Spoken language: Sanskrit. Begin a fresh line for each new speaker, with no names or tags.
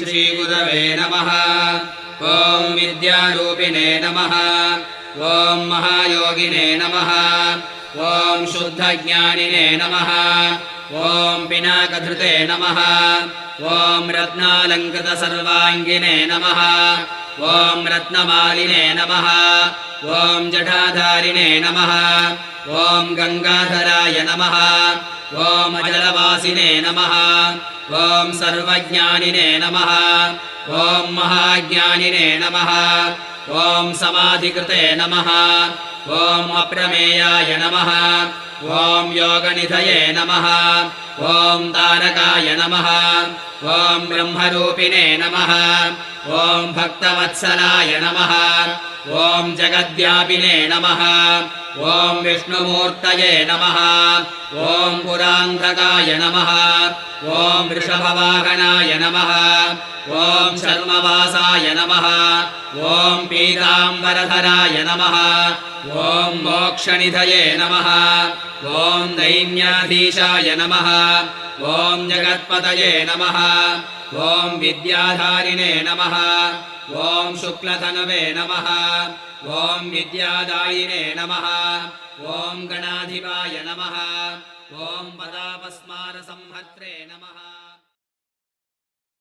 श्रीगुरवे नमः ॐ विद्यारूपिणे नमः ॐ महायोगिने नमः ॐ शुद्धज्ञानिने नमः ॐ पिनाकधृते नमः ॐ रत्नालङ्कृतसर्वाङ्गिने नमः ॐ रत्नमालिने नमः ॐ जटाधारिणे नमः ॐ गङ्गाधराय नमः ॐ अजलवासिने नमः ॐ सर्वज्ञानिने नमः ॐ महाज्ञानिने नमः ॐ समाधिकृते नमः ॐ अप्रमेयाय नमः ॐ योगनिधये नमः ॐ तारकाय नमः ॐ ब्रह्मरूपिणे नमः ॐ भक्तवत्सलाय नमः ॐ जगद्व्यापिने नमः ॐ विष्णुमूर्तये नमः ॐ पुरान्धकाय नमः ॐ वृषभवाहनाय नमः ॐ शर्मवासाय नमः ॐ पीताम्बरधराय नमः ॐ मोक्षनिधये नमः ॐ दैन्याधीशाय नमः ॐ जगत्पतये नमः ॐ विद्याधारिणे नमः ॐ शुक्लधनवे नमः ॐ विद्यादायिने नमः ॐ गणाधिपाय नमः ॐ पदापस्मारसंहर्त्रे नमः।